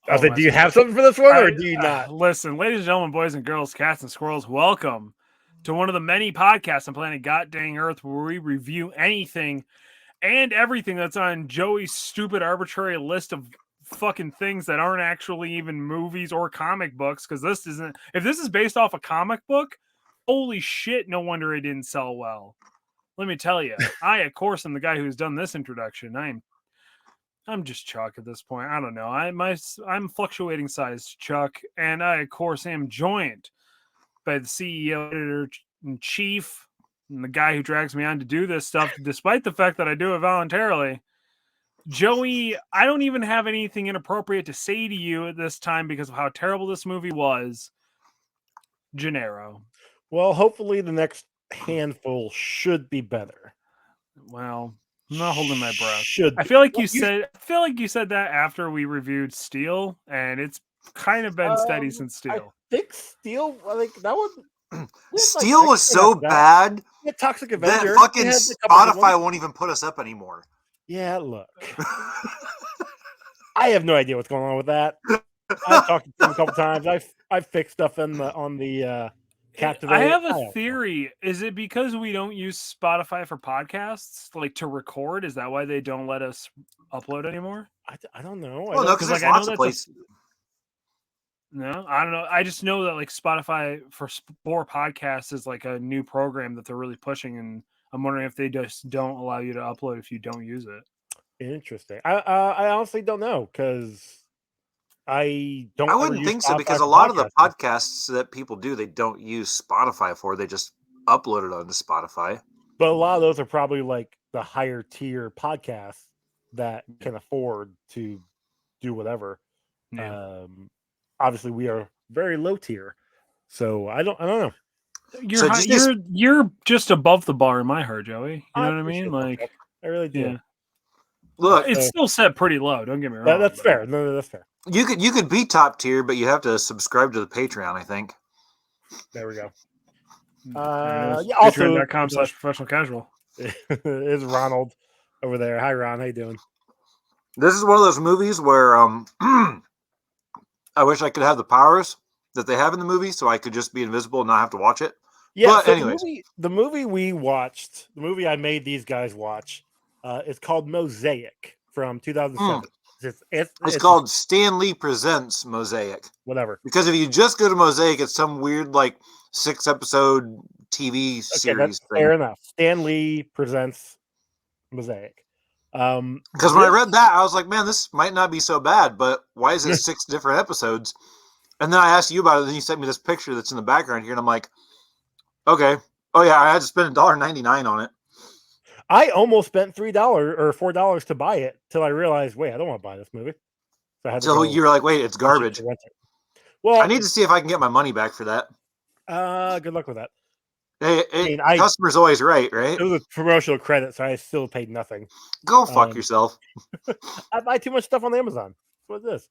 I said, do you have something for this one, or do you not? Listen, ladies and gentlemen, boys and girls, cats and squirrels, welcome to one of the many podcasts on planet God dang Earth where we review anything and everything that's on Joey's stupid arbitrary list of fucking things that aren't actually even movies or comic books. Because this isn't. If this is based off a comic book, holy shit! No wonder it didn't sell well. Let me tell you, I of course am the guy who's done this introduction. I'm just Chuck at this point. I don't know. I'm fluctuating size Chuck, and I of course am joined by the CEO, editor in chief, and the guy who drags me on to do this stuff, despite the fact that I do it voluntarily. Joey, I don't even have anything inappropriate to say to you at this time because of how terrible this movie was. Janero. Well, hopefully the next handful should be better. Well, I'm not holding my breath. Should I feel like you said that after we reviewed Steel, and it's kind of been steady since Steel. I think Steel, like that one. Steel was so bad Toxic Avenger. that fucking Spotify won't even put us up anymore. Yeah, look. I have no idea what's going on with that. I've talked to them a couple times. I've fixed stuff on the Captivate. I have a theory. Is it because we don't use Spotify for podcasts, like to record? Is that why they don't let us upload anymore? I don't know. Well, no, because there's lots of places. No, I don't know. I just know that like Spotify for podcasts is like a new program that they're really pushing, and I'm wondering if they just don't allow you to upload if you don't use it. Interesting. I honestly don't know because I wouldn't think so because a lot of the podcasts that people do, they don't use Spotify for. They just upload it onto Spotify. But a lot of those are probably like the higher tier podcasts that can afford to do whatever. Yeah. Obviously, we are very low tier, so I don't know. You're just above the bar in my heart, Joey. You know what I mean? Like, I really do. Yeah. Look, it's still set pretty low. Don't get me wrong. That's fair. No, that's fair. You could be top tier, but you have to subscribe to the Patreon, I think. There we go. Patreon.com/professional casual. Is Ronald over there? Hi, Ron. How you doing? This is one of those movies where I wish I could have the powers that they have in the movie, so I could just be invisible and not have to watch it. Yeah. But so anyways, the movie we watched, the movie I made these guys watch, is called Mosaic from 2007. It's called Stan Lee Presents Mosaic. Whatever. Because if you just go to Mosaic, it's some weird 6-episode TV series. That's fair enough. Stan Lee Presents Mosaic. Because when I read that, I was like, man, this might not be so bad, but why is it 6 different episodes? And then I asked you about it, and then you sent me this picture that's in the background here, and I'm like, okay. Oh, yeah, I had to spend $1.99 on it. I almost spent $3 or $4 to buy it till I realized, wait, I don't want to buy this movie. So you were like, wait, it's garbage. Well, I need to see if I can get my money back for that. Good luck with that. Hey, customer's always right? It was a promotional credit, so I still paid nothing. Go fuck yourself. I buy too much stuff on Amazon. That's what it is.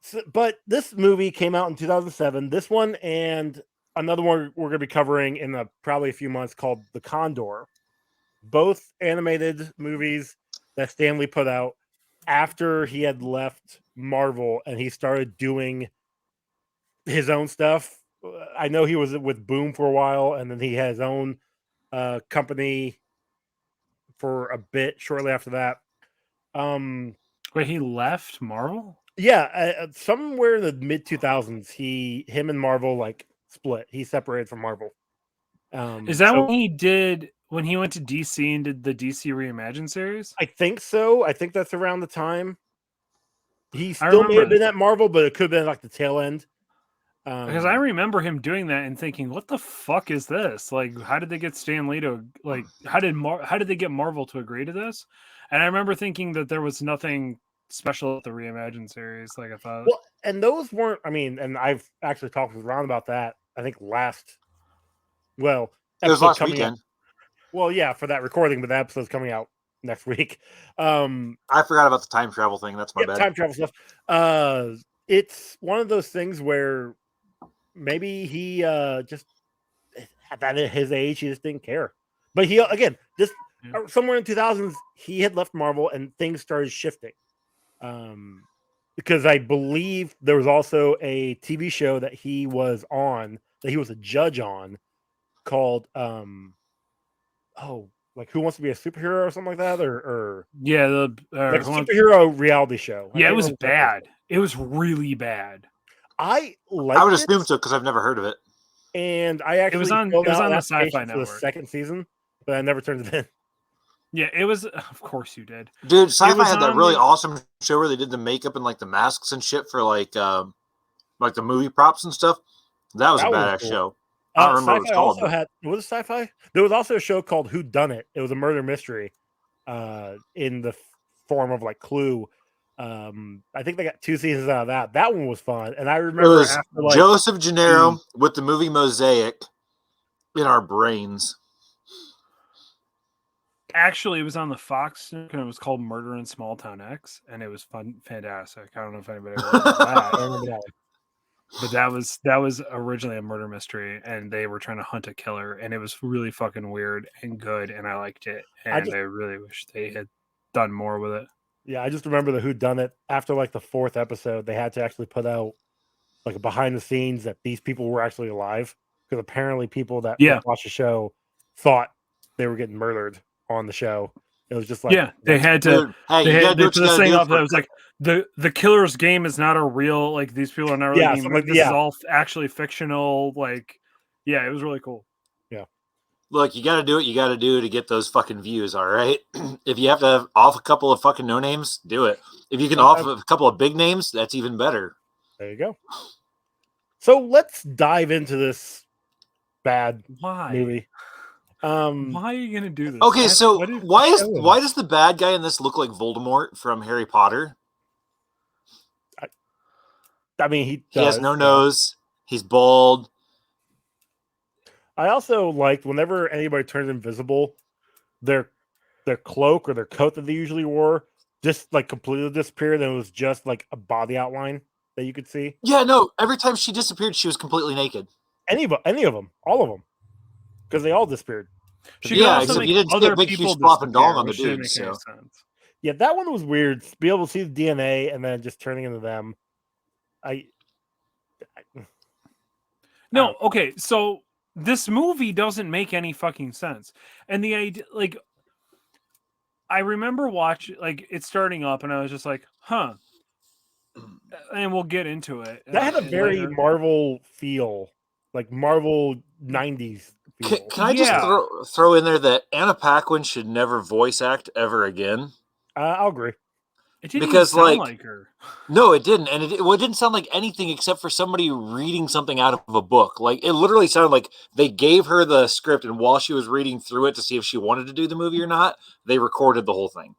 So, but this movie came out in 2007. This one and another one we're going to be covering in probably a few months called The Condor. Both animated movies that Stan Lee put out after he had left Marvel and he started doing his own stuff. I know he was with Boom for a while, and then he had his own company for a bit shortly after that. Wait, he left Marvel? Yeah, somewhere in the mid 2000s, him and Marvel split. He separated from Marvel. Is that what he did when he went to DC and did the DC Reimagined series? I think so. I think that's around the time. He still may have been at Marvel, but it could have been the tail end. Because I remember him doing that and thinking, "What the fuck is this? How did they get Stan Lee to How did they get Marvel to agree to this?" And I remember thinking that there was nothing special at the Reimagined series. I thought. Well, and those weren't. I mean, and I've actually talked with Ron about that. I think last weekend. Out. Well, yeah, for that recording, but the episode's coming out next week. I forgot about the time travel thing. That's my bad. Time travel stuff. It's one of those things where maybe he just at his age, he just didn't care. But he somewhere in 2000s, he had left Marvel and things started shifting. because I believe there was also a TV show that he was on, that he was a judge on, called like Who Wants to Be a Superhero or something like that, or Yeah, like a superhero reality show. Yeah, it was bad. It was really bad. I I would liked assume it, so because I've never heard of it. and I actually was on filled out the an Sci-Fi application for the Network. second season, but I never turned it in. Yeah, it was. Of course you did. Dude, Sci-Fi was had that on really the- awesome show where they did the makeup and like the masks and shit for like the movie props and stuff. That was That a one was badass cool. show. I don't remember what Sci-Fi it's called. also had, was it Sci-Fi? There was also a show called Who Done It. It was a murder mystery in the form of like Clue. I think they got 2 seasons out of that. That one was fun, and I It remember was after like Joseph Janero with the movie Mosaic in our brains. Actually, it was on the Fox, and it was called Murder in Small Town X, and it was fun, fantastic. I don't know if anybody ever remembers I that, don't remember that one. but that was originally a murder mystery, and they were trying to hunt a killer, and it was really fucking weird and good, and I liked it, and I really wish they had done more with it. Yeah, I just remember the Who Done It. After like the 4th episode, they had to actually put out like a behind the scenes that these people were actually alive, because apparently people that watched the show thought they were getting murdered on the show. It was just like they had to. Dude, hey, They do put this thing up that was like the killer's game is not a real, like, these people are not really being murdered. This is all actually fictional. Like, yeah, it was really cool. Yeah. Look, you got to do what you got to do to get those fucking views. All right. If you have to off a couple of fucking no names, do it. If you can off a couple of big names, that's even better. There you go. So let's dive into this bad movie. Why are you gonna do this? Okay, so why does the bad guy in this look like Voldemort from Harry Potter? I mean, he has no nose. He's bald. I also liked whenever anybody turns invisible, their cloak or their coat that they usually wore just like completely disappeared, and it was just like a body outline that you could see. Yeah, no. Every time she disappeared, she was completely naked. Any of them, all of them, because they all disappeared. Except you didn't see a big huge flopping dong on the dude. So. Yeah, that one was weird. To be able to see the DNA and then just turning into them. No, okay, so this movie doesn't make any fucking sense, and the idea, like, I remember watching, like, it starting up, and I was just like, huh. And we'll get into it. That had a very Marvel feel, like Marvel 90s feel. Can I just throw in there that Anna Paquin should never voice act ever again? I'll agree. It didn't even sound like her. No, it didn't. And it didn't sound like anything except for somebody reading something out of a book. Like, it literally sounded like they gave her the script, and while she was reading through it to see if she wanted to do the movie or not, they recorded the whole thing.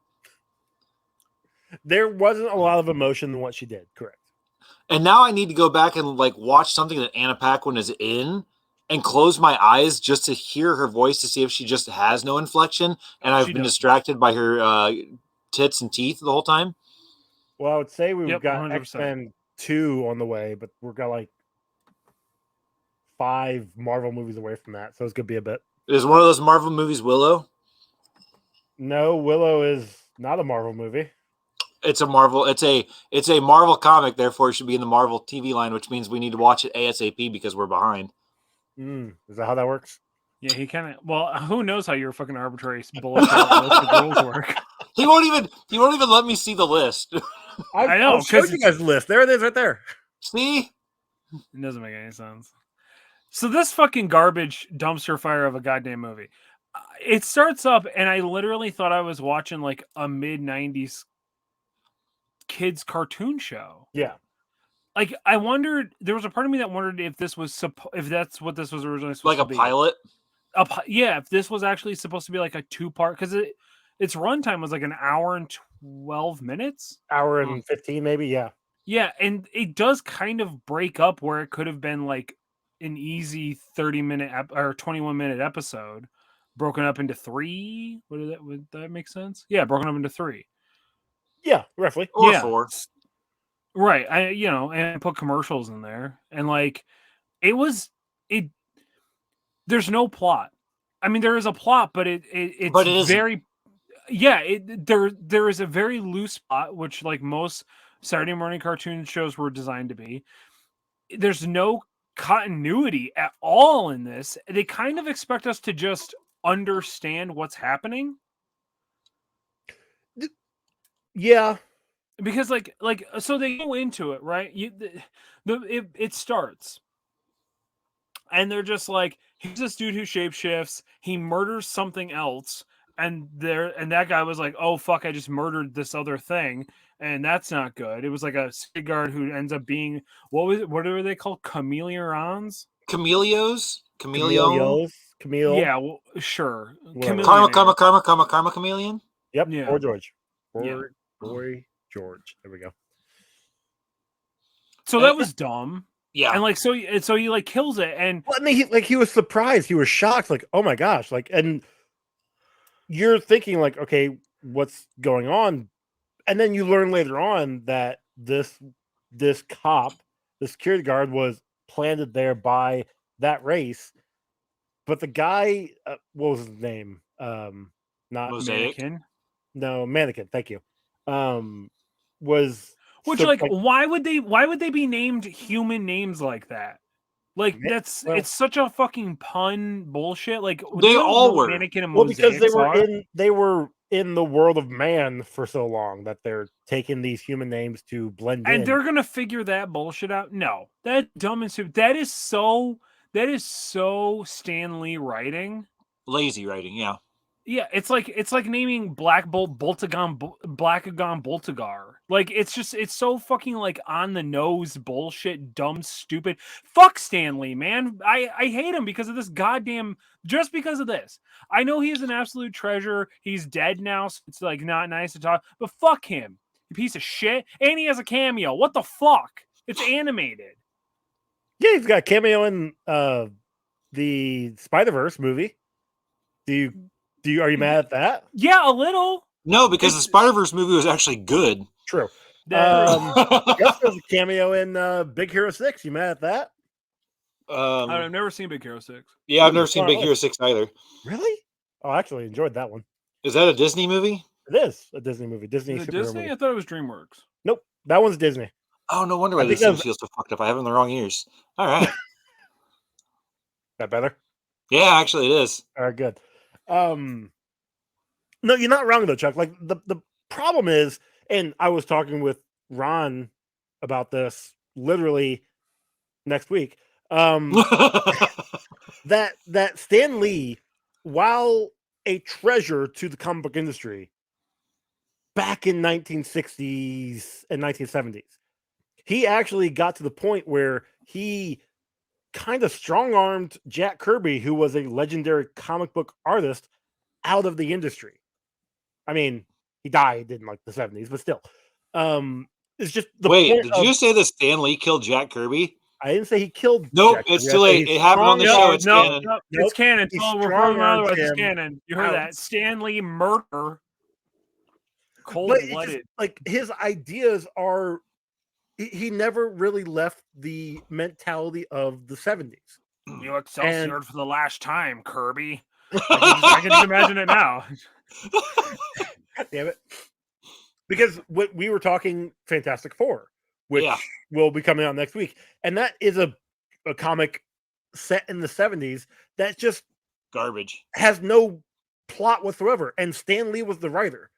There wasn't a lot of emotion in what she did, correct. And now I need to go back and like watch something that Anna Paquin is in and close my eyes just to hear her voice to see if she just has no inflection. And I've been distracted by her tits and teeth the whole time. Well, I would say we've got 100%. X-Men 2 on the way, but we've got like 5 Marvel movies away from that, so it's gonna be a bit. Is one of those Marvel movies Willow? No, Willow is not a Marvel movie. It's a Marvel. It's a Marvel comic. Therefore, it should be in the Marvel TV line, which means we need to watch it ASAP because we're behind. Is that how that works? Yeah, he kind of. Well, who knows how your fucking arbitrary bullshit list of rules work? He won't even let me see the list. I know. I'll show you guys the list. There it is, right there. See, it doesn't make any sense. So this fucking garbage dumpster fire of a goddamn movie. It starts up, and I literally thought I was watching like a mid-90s kids cartoon show. Yeah. Like, I wondered, there was a part of me that wondered if this was if that's what this was originally supposed to be. Like a pilot? Yeah, if this was actually supposed to be like a 2-part, because its runtime was like an hour and 12 minutes. Hour and 15, maybe, yeah. Yeah, and it does kind of break up where it could have been like an easy 30-minute or 21-minute episode broken up into 3. Would that make sense? Yeah, broken up into 3. Yeah, roughly. Or 4. Right. And put commercials in there. And like there's no plot. I mean, there is a plot, but it's very there is a very loose plot, which like most Saturday morning cartoon shows were designed to be. There's no continuity at all in this. They kind of expect us to just understand what's happening. Yeah. Because so they go into it, right? It starts. And they're just like, here's this dude who shapeshifts, he murders something else, and that guy was like, oh fuck, I just murdered this other thing, and that's not good. It was like a city guard who ends up being what are they called? Chameleons? Chameleos? Chameleon. Yeah, well, sure. Karma chameleon? Yep, Yeah. Boy George. Yeah. Boy George. There we go. So that was dumb. Yeah. And so he like kills it, and well, I mean, he was surprised, he was shocked, like, oh my gosh, like, and you're thinking like, okay, what's going on? And then you learn later on that this cop, the security guard, was planted there by that race. But the guy, what was his name? Not Mosaic. Mannequin. No, Mannequin. Thank you. Was which why would they be named human names like that? Like it's such a fucking pun bullshit. Like they all were Mannequin and Mosaic. Well, because they were in the world of man for so long that they're taking these human names to blend in. And they're gonna figure that bullshit out. No, that dumb and stupid. That is so Stan Lee writing. Lazy writing, yeah. Yeah, it's like naming Black Bolt Boltagon Blackagon Boltagar. Like it's so fucking like on the nose bullshit, dumb, stupid. Fuck Stan Lee, man. I hate him because of this goddamn. Just because of this. I know he's an absolute treasure. He's dead now, so it's like not nice to talk. But fuck him, you piece of shit. And he has a cameo. What the fuck? It's animated. Yeah, he's got a cameo in the Spider-Verse movie. Are you mad at that? Yeah, a little. No, because the Spider-Verse movie was actually good. True. Gus has a cameo in Big Hero 6. You mad at that? I've never seen Big Hero 6. Yeah, I've never seen Big Hero 6 either. Really? Oh, I actually enjoyed that one. Is that a Disney movie? It is a Disney movie. Disney. Movie? I thought it was DreamWorks. Nope, that one's Disney. Oh, no wonder why this thing feels so fucked up. I have it in the wrong ears. All right. That better? Yeah, actually it is. All right, good. No, you're not wrong though, Chuck. Like the problem is, and I was talking with Ron about this literally next week. That Stan Lee, while a treasure to the comic book industry back in 1960s and 1970s, he actually got to the point where he kind of strong-armed Jack Kirby, who was a legendary comic book artist, out of the industry. I mean, he died in like the 70s, but still. It's just the Wait, did you say that Stan Lee killed Jack Kirby? I didn't say he killed. Nope, Jack it's Kirby. too late. It happened on the show. It's canon. No, it's canon. We're proving otherwise. It's canon. You heard out. that? Stan Lee murder. Cold-blooded. Like his ideas are. He never really left the mentality of the 70s. You Excelsior for the last time, Kirby. I can just imagine it now. God damn it. Because we were talking Fantastic Four, which will be coming out next week. And that is a comic set in the 70s that just garbage. Has no plot whatsoever. And Stan Lee was the writer.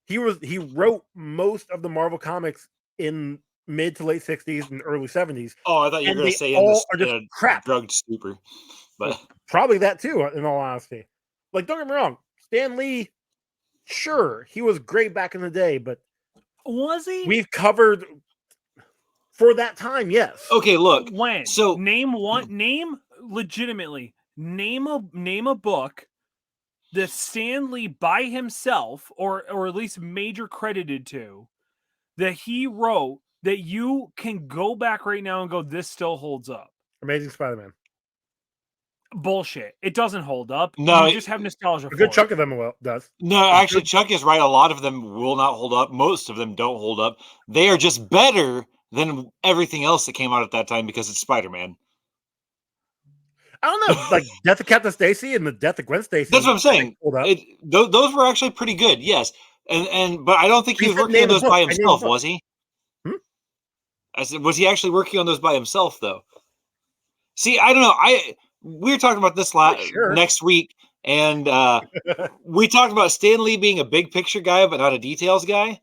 He wrote most of the Marvel comics in mid to late 60s and early 70s. Oh, I thought you were going to say in crap. Drugged stupor. But probably that too, in all honesty. Like, don't get me wrong, Stan Lee, sure, he was great back in the day, but was he? We've covered for that time, yes. Okay, look. When? So name legitimately a book that Stan Lee by himself, or at least major credited to, that he wrote that you can go back right now and go, this still holds up. Amazing Spider-Man. Bullshit. It doesn't hold up. No, you just have nostalgia. A good chunk of them does. No, actually, Chuck is right. A lot of them will not hold up. Most of them don't hold up. They are just better than everything else that came out at that time because it's Spider-Man. I don't know, like Death of Captain Stacy and the Death of Gwen Stacy. That's what I'm saying. Those were actually pretty good, yes. But I don't think he was working on those by himself, was he? I said, was he actually working on those by himself though? See, I don't know. We were talking about this Sure. next week, and we talked about Stan Lee being a big picture guy, but not a details guy.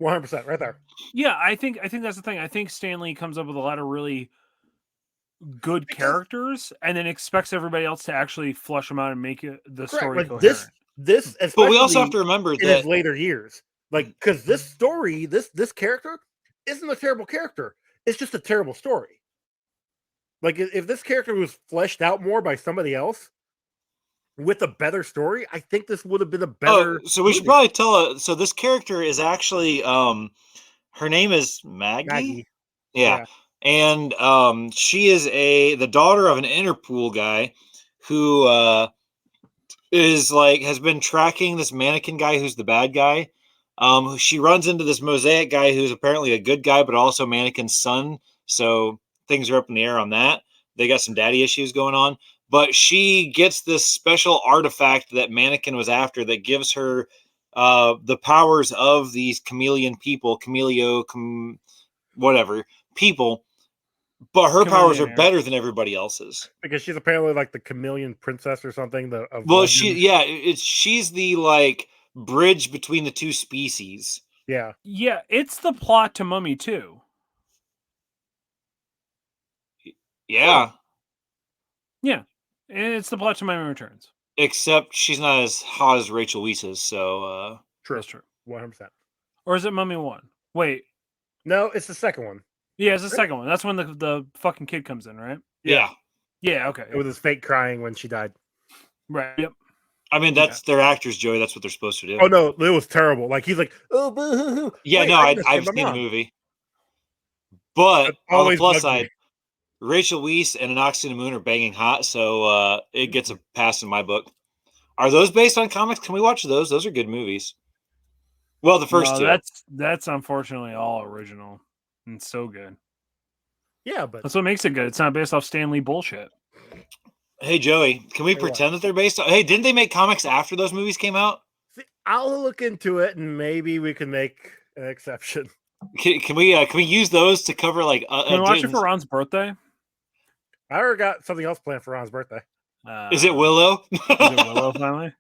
100% right there. Yeah, I think that's the thing. I think Stan Lee comes up with a lot of really good characters, and then expects everybody else to actually flush them out and make the story Like coherent. this, But we also have to remember in that his later years, like because this story, this character isn't a terrible character. It's just a terrible story. Like if this character was fleshed out more by somebody else with a better story, I think this would have been a better. so we should probably tell. So this character is actually her name is Maggie. Yeah. And she is the daughter of an Interpol guy who has been tracking this mannequin guy who's the bad guy. She runs into this Mosaic guy who's apparently a good guy, but also Mannequin's son. So things are up in the air on that. They got some daddy issues going on. But she gets this special artifact that Mannequin was after that gives her the powers of these chameleon people, whatever people. But her powers are better than everybody else's because she's apparently like the chameleon princess or something. She's the like bridge between the two species. Yeah, it's the plot to Mummy 2. Yeah, it's the plot to Mummy Returns. Except she's not as hot as Rachel Weisz is. So true. That's true. 100%. Or is it Mummy 1? Wait, no, it's the second one. Yeah, it's the second one. That's when the fucking kid comes in, right? Yeah. Yeah, okay. It was his fake crying when she died. Right. Yep. I mean, that's their actors, Joey. That's what they're supposed to do. Oh no, it was terrible. Like he's like, oh, boo-hoo-hoo. Yeah, no, I've seen the movie. But on the plus side, Rachel Weisz and Anoxie and the Moon are banging hot, so it gets a pass in my book. Are those based on comics? Can we watch those? Those are good movies. Well, the first two. That's unfortunately all original. It's so good. Yeah, but that's what makes it good. It's not based off Stan Lee bullshit. Hey, Joey, can we pretend that they're based on... Hey, didn't they make comics after those movies came out? See, I'll look into it, and maybe we can make an exception. Can we use those to cover like... Can we watch it for Ron's birthday? I already got something else planned for Ron's birthday. Is it Willow? Is it Willow finally?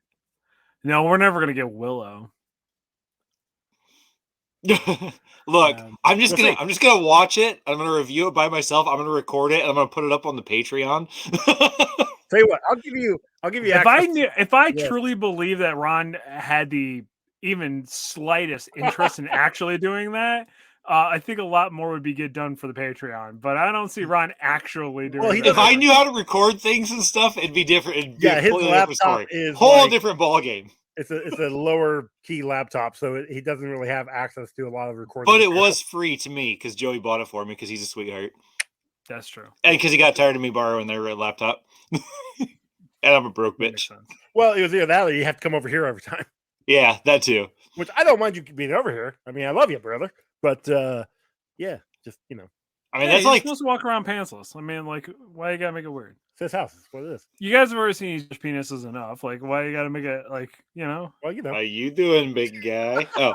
No, we're never gonna get Willow. Look, I'm just gonna watch it. I'm gonna review it by myself. I'm gonna record it and I'm gonna put it up on the Patreon. Tell you what, I'll give you. If I truly believe that Ron had the even slightest interest in actually doing that, I think a lot more would get done for the Patreon. But I don't see Ron actually doing. If I knew how to record things and stuff, it'd be different. It'd be his laptop is whole different ball game. It's a lower key laptop, so he doesn't really have access to a lot of recording. But it was free to me because Joey bought it for me because he's a sweetheart. That's true. And because he got tired of me borrowing their laptop. And I'm a broke bitch. Well, it was either that or you have to come over here every time. Yeah, that too. Which I don't mind you being over here. I mean, I love you, brother. But yeah, just I mean, that's like supposed to walk around pantsless. I mean, like, why you gotta make it weird? It's his house. It's what it is. You guys have already seen each penises enough. Like, why you gotta make it like, Well, How you doing, big guy? Oh,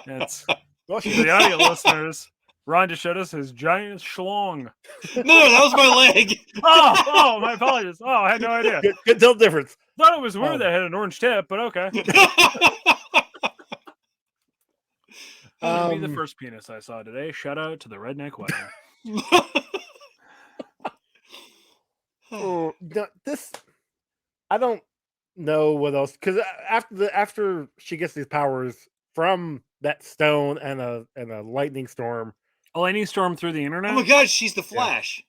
that's the audio listeners. Ron just showed us his giant schlong. No, that was my leg. Oh, my apologies. Oh, I had no idea. Good tell difference. Thought it was weird that it had an orange tip, but okay. That'll be the first penis I saw today. Shout out to the redneck wedding. This, I don't know what else, because after she gets these powers from that stone and a lightning storm. A lightning storm through the internet? Oh my God, she's the Flash.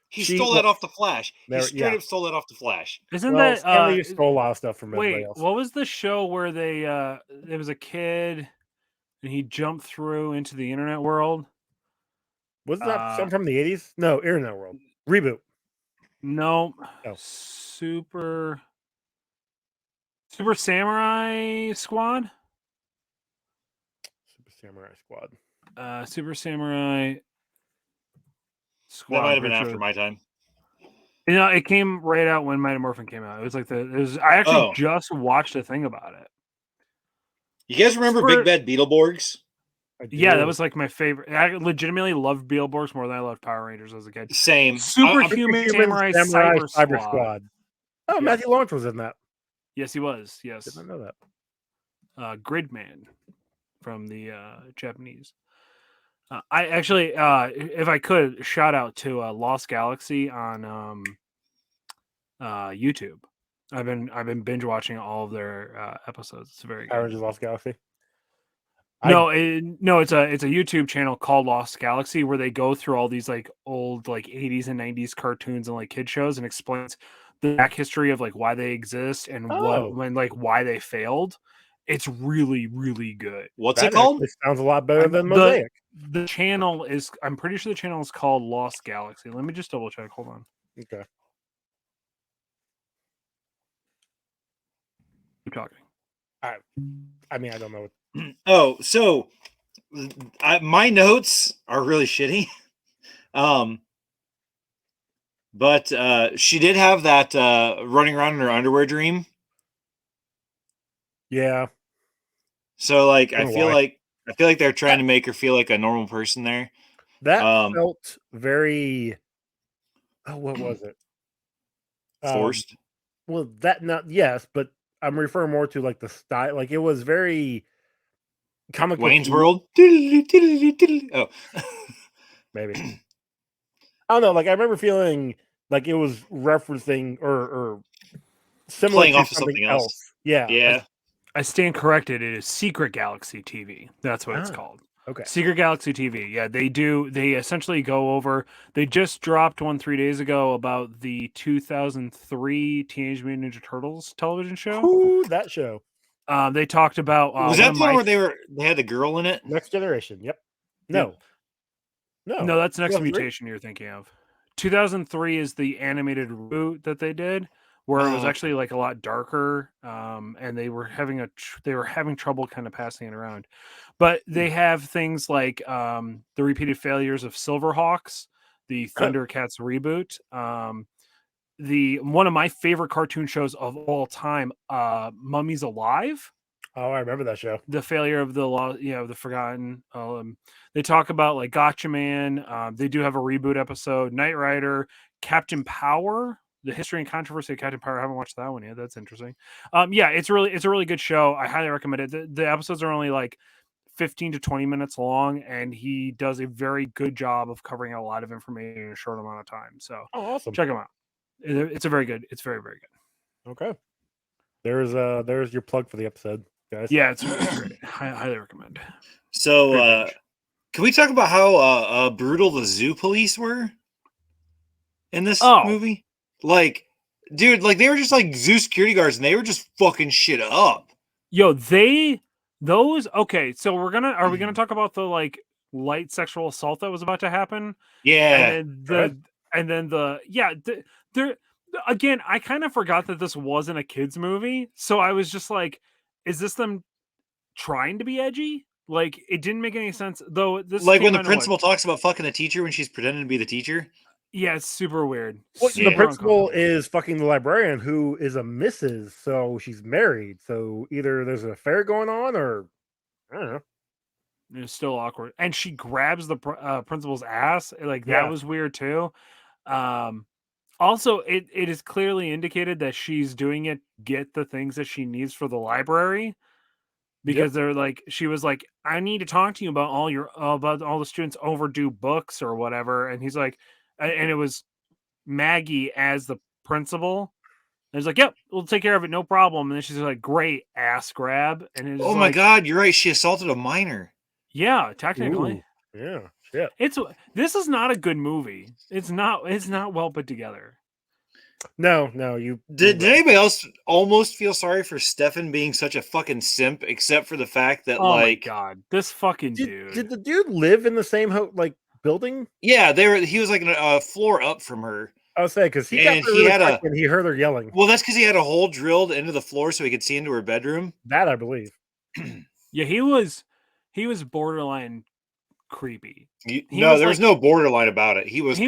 He stole that off the Flash. He straight up stole that off the Flash. Isn't that Stanley stole a lot of stuff from everybody else. What was the show where they there was a kid and he jumped through into the internet world? Wasn't that something from the 80s? No, Internet World. Reboot. No. Super Samurai Squad? Super Samurai Squad. Super Samurai Squad. That might have been after my time. It came right out when Mighty Morphin came out. It was like I actually just watched a thing about it. You guys remember Big Bad Beetleborgs? Yeah, that was like my favorite. I legitimately loved Beetleborgs more than I loved Power Rangers as a kid. Same. Superhuman Samurai Cyber Squad. Oh, Yeah. Matthew Lawrence was in that. Yes, he was. Yes. Did not know that. Gridman from the Japanese. I actually, if I could, shout out to Lost Galaxy on YouTube. I've been binge watching all of their episodes. It's very Power good. Rangers Lost Galaxy. No, it's a YouTube channel called Lost Galaxy where they go through all these like old like 80s and 90s cartoons and like kid shows and explains the back history of like why they exist and why they failed. It's really, really good. What's it called? It sounds a lot better than Mosaic. The channel is, I'm pretty sure the channel is called Lost Galaxy. Let me just double check. Hold on. Okay. Keep talking. I mean, I don't know. Oh, so my notes are really shitty. But she did have that running around in her underwear dream. Yeah. So like I feel like they're trying to make her feel like a normal person there. That felt very. Oh, what was it? Forced. Well, yes, but I'm referring more to like the style. Like it was very comic Wayne's book-y. World. Oh, Maybe. I don't know. Like I remember feeling like it was referencing or similar playing to off of something else. Yeah. Yeah. I stand corrected. It is Secret Galaxy TV. That's what it's called. Okay. Secret Galaxy TV. Yeah, they essentially go over. They just dropped one 3 days ago about the 2003 Teenage Mutant Ninja Turtles television show. Ooh, that show. They talked about was that the one where they had the girl in it? Next Generation. Yep. No. No, that's Next Mutation you're thinking of. 2003 is the animated reboot that they did, where it was actually like a lot darker, and they were having trouble kind of passing it around. But they have things like the repeated failures of Silverhawks, the Thundercats reboot, the one of my favorite cartoon shows of all time, Mummies Alive. Oh, I remember that show. The failure of the Forgotten. They talk about like Gotcha Man. They do have a reboot episode. Knight Rider, Captain Power, the history and controversy of Captain Power. I haven't watched that one yet. That's interesting. Yeah, it's a really good show. I highly recommend it. The episodes are only like 15 to 20 minutes long, and he does a very good job of covering a lot of information in a short amount of time. So, awesome! Check him out. It's a very good. It's very, very good. Okay. There's your plug for the episode, guys. Yeah, it's great. I highly recommend. So, can we talk about how brutal the zoo police were in this movie? Like, dude, like they were just like zoo security guards, and they were just fucking shit up. Yo, okay. So are we gonna talk about the like light sexual assault that was about to happen? Yeah, again, I kind of forgot that this wasn't a kids movie, so I was just like, is this them trying to be edgy? Like, it didn't make any sense, though. This like when the principal talks about fucking the teacher when she's pretending to be the teacher. Yeah, it's super weird. Well, the principal is fucking the librarian, who is a Mrs., so she's married. So either there's an affair going on, or I don't know. It's still awkward, and she grabs the principal's ass. Like that was weird too. Also, it is clearly indicated that she's doing it get the things that she needs for the library. Because they're like, she was like, I need to talk to you about all the students' overdue books or whatever. And he's like, and it was Maggie as the principal. And he's like, yep, we'll take care of it, no problem. And then she's like, great, ass grab. And oh my god, you're right. She assaulted a minor. Yeah, technically. Ooh, yeah, shit. This is not a good movie. It's not well put together. No, did anybody else almost feel sorry for Stefan being such a fucking simp, except for the fact that my god, this fucking dude. Did the dude live in the same building? Yeah, he was like a floor up from her. I was saying because he heard her yelling. Well, that's because he had a hole drilled into the floor so he could see into her bedroom. That I believe. Yeah, he was borderline creepy. There was no borderline about it. He was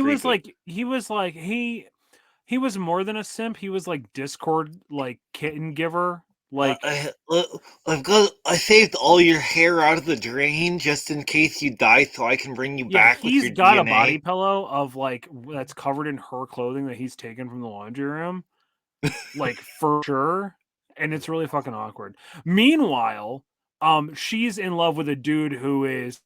more than a simp. He was like Discord, like kitten giver. Like, I saved all your hair out of the drain just in case you die, so I can bring you yeah, back with he's your got DNA. a body pillow of like that's covered in her clothing that he's taken from the laundry room, like for sure, and it's really fucking awkward. Meanwhile, she's in love with a dude who is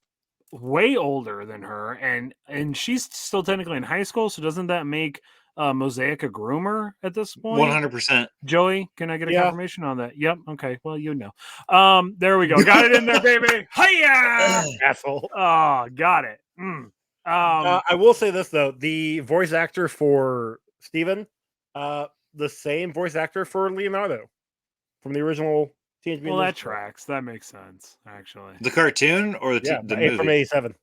way older than her, and she's still technically in high school. So doesn't that make Mosaic a groomer at this point? 100%. Joey, can I get a Yeah. confirmation on that? Yep. Okay. Well, you know. There we go. Got it in there, baby. Hiya! Asshole. Oh, got it. I will say this though: the voice actor for Steven, the same voice actor for Leonardo from the original Teenage Mutant Well, that Ninja Turtles. tracks. That makes sense, actually. The cartoon or the Yeah, movie? from '87.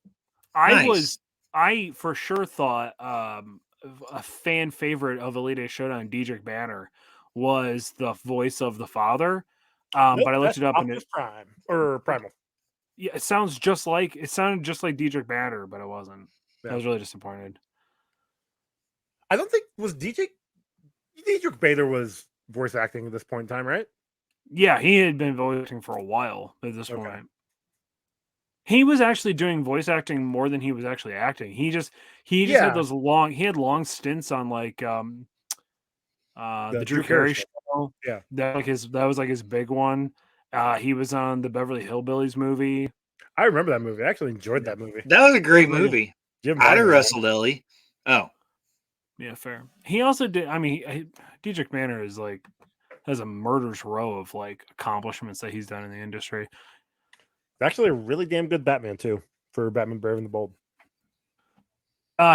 I for sure thought a fan favorite of Elite Eight Showdown, Diedrich Banner, was the voice of the father. Nope, But I looked that's it up and Optimus Prime or Primal. yeah, it sounded just like Diedrich Banner, but it wasn't. Yeah. I was really disappointed. I don't think was Diedrich Bader was voice acting at this point in time, right? Yeah, he had been voicing for a while at this Okay. point. He was actually doing voice acting more than he was actually acting. He just had those long stints on like the Drew Carey show. Yeah. That was like his big one. He was on the Beverly Hillbillies movie. I remember that movie. I actually enjoyed that movie. That was a great movie. Jim I'd have Varney, wrestled Ellie. Oh. Yeah, fair. He also did. I mean, Diedrich Banner is like has a murder's row of like accomplishments that he's done in the industry. Actually, a really damn good Batman too for Batman Brave and the Bold.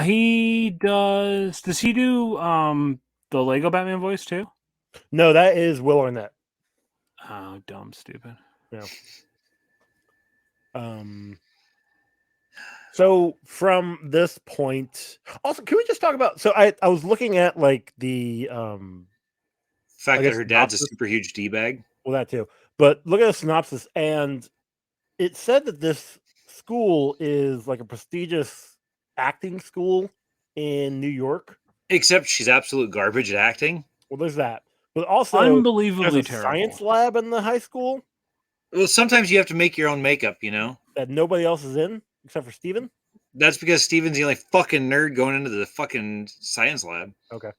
He does. Does he do the Lego Batman voice too? No, that is Will Arnett. Oh, dumb, stupid. Yeah. So from this point, also, can we just talk about? So I was looking at like the fact I that guess her dad's a synopsis. super huge d-bag. Well, that too. But look at the synopsis, and it said that this school is like a prestigious acting school in New York. Except she's absolute garbage at acting. Well, there's that, but also Unbelievably there's a terrible. science lab in the high school Well, sometimes you have to make your own makeup, you know? that nobody else is in except for Steven. That's because Steven's the only fucking nerd going into the fucking science lab. Okay.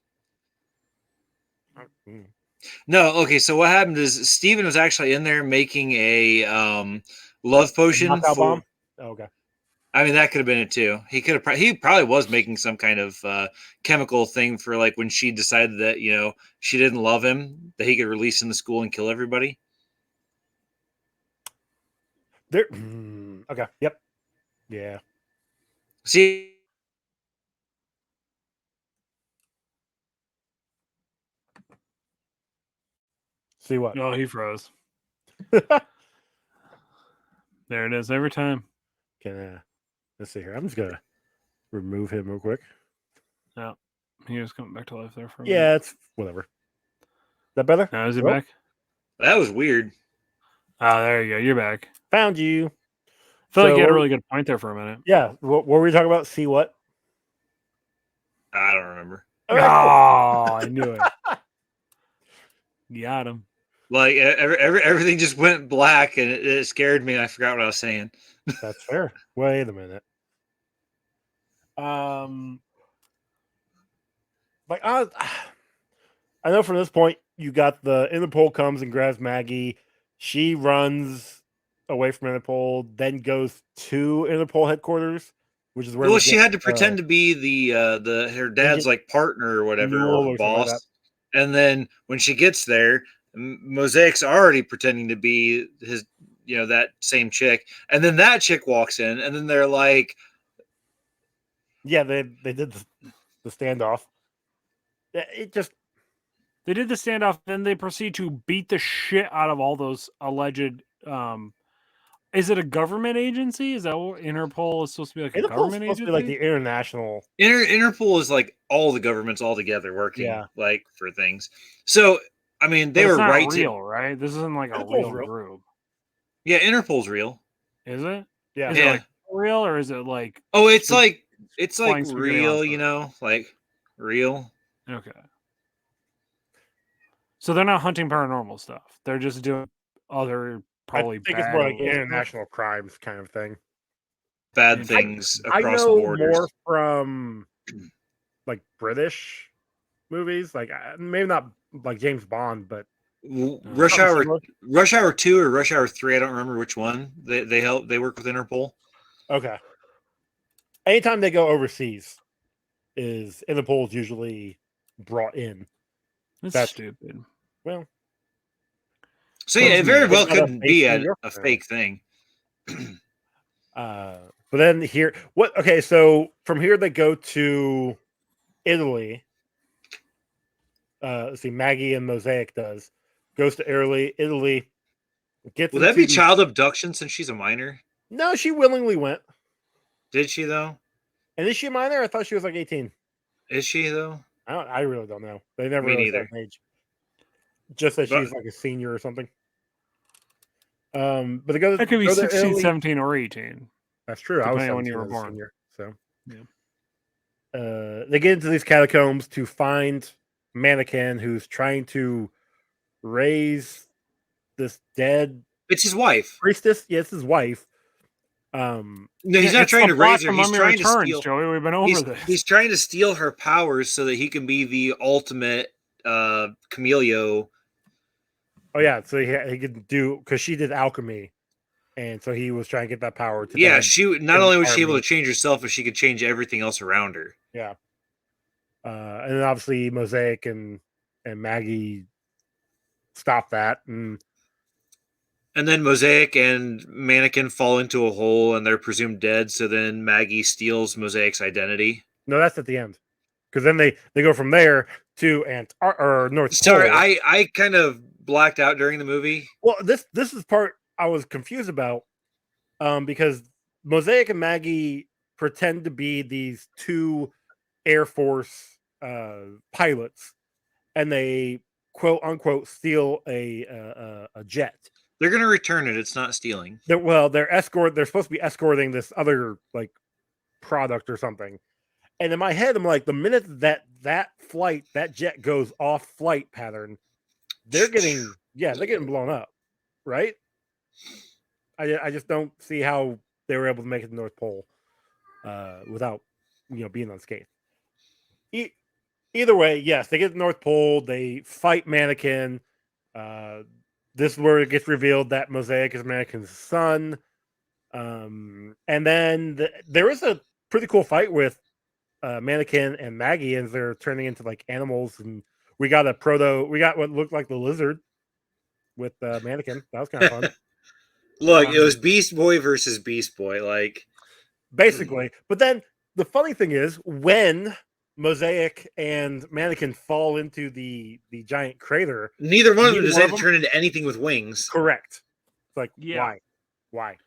No, okay, so what happened is Steven was actually in there making a love potion Knockout for bomb? Oh, okay. I mean, that could have been it too. He probably was making some kind of chemical thing for like when she decided that, you know, she didn't love him, that he could release in the school and kill everybody. There. Okay. Yep. Yeah. See, See what? Oh, he froze. There it is every time. Let's see here. I'm just gonna remove him real quick. Yeah, he was coming back to life there for a Yeah, it's whatever. Is that better? Now is he Nope. back? that was weird. Oh, there you go. You're back. Found you. I feel like So you had a what- really good point there for a minute. Yeah. What were we talking about? See what? I don't remember. All right, cool. Oh, I knew it. Got him. Like everything just went black and it scared me and I forgot what I was saying. That's fair. Wait a minute. Like I know from this point you got the Interpol comes and grabs Maggie. She runs away from Interpol, then goes to Interpol headquarters, which is where Well, we she get, had to pretend to be the her dad's like partner or whatever, Mule or or something like boss. And then when she gets there, Mosaic's already pretending to be his, you know, that same chick. And then that chick walks in, and then they're like, yeah, they did the standoff. It just They did the standoff, then they proceed to beat the shit out of all those alleged. Is it a government agency? Is that what Interpol is supposed to be like? A Interpol's government supposed agency? to be like the international. Interpol is like all the governments all together working, Yeah. like for things. So I mean, they But were it's not right real, right? This isn't like a Interpol's real real. group. Yeah, Interpol's real. Is it? Yeah. Is Yeah. it like real or is it like Oh, it's Sp- like flying spaghetti real, monster? you know, like real. okay? So they're not hunting paranormal stuff. They're just doing other probably I think bad it's more like illegal stuff. international crimes kind of thing. Bad And things I across know borders. more from like British movies, like maybe not like James Bond, but Rush something Hour, similar. Rush Hour 2 or Rush Hour 3. I don't remember which one. They work with Interpol. Okay. Anytime they go overseas, is Interpol's usually brought in. That's stupid. Well, So yeah, it very well could be New York a fake thing. But then here, what? Okay, so from here they go to Italy. Let's see, Maggie and Mosaic goes to Italy. Gets Will that be into child abduction since she's a minor? No, she willingly went. Did she though? And is she a minor? I thought she was like 18. Is she though? I really don't know. They never Me really neither. said an age. Just that But- she's like a senior or something. But they go. It could be go to 16, Italy. 17, or 18. That's true. I was depending on when you 17 were as a born. senior, so Yeah. they get into these catacombs to find Mannequin, who's trying to raise this dead It's his wife. priestess. Yeah, it's his wife. No, he's not It's trying the to raise plot her. from He's Mummy trying to Returns, steal. Joey. We've been over this. He's trying to steal her powers so that he can be the ultimate Camelio. Oh yeah, so he could do because she did alchemy, and so he was trying to get that power to. Yeah, then- she not only was she able army. to change herself, but she could change everything else around her. Yeah. And then obviously Mosaic and Maggie stop that, and And then Mosaic and Mannequin fall into a hole and they're presumed dead. So then Maggie steals Mosaic's identity. no, that's at the end. Because then they go from there to or North Sorry, Pole. I kind of blacked out during the movie. Well, this is part I was confused about, because Mosaic and Maggie pretend to be these two Air Force pilots, and they quote unquote steal a jet. They're gonna return it. It's not stealing. They're supposed to be escorting this other like product or something. And in my head, I'm like, the minute that jet goes off flight pattern, they're getting blown up, right? I just don't see how they were able to make it to the North Pole without being unscathed. Either way, yes, they get to the North Pole. They fight Mannequin. This is where it gets revealed that Mosaic is Mannequin's son. And then there is a pretty cool fight with Mannequin and Maggie as they're turning into like animals. And we got what looked like the lizard with Mannequin. That was kind of fun. Look, it was Beast Boy versus Beast Boy, like basically. But then the funny thing is when Mosaic and Mannequin fall into the giant crater, neither one of them Neither decided one to of turn into anything with wings. correct. It's like, Yeah. Why?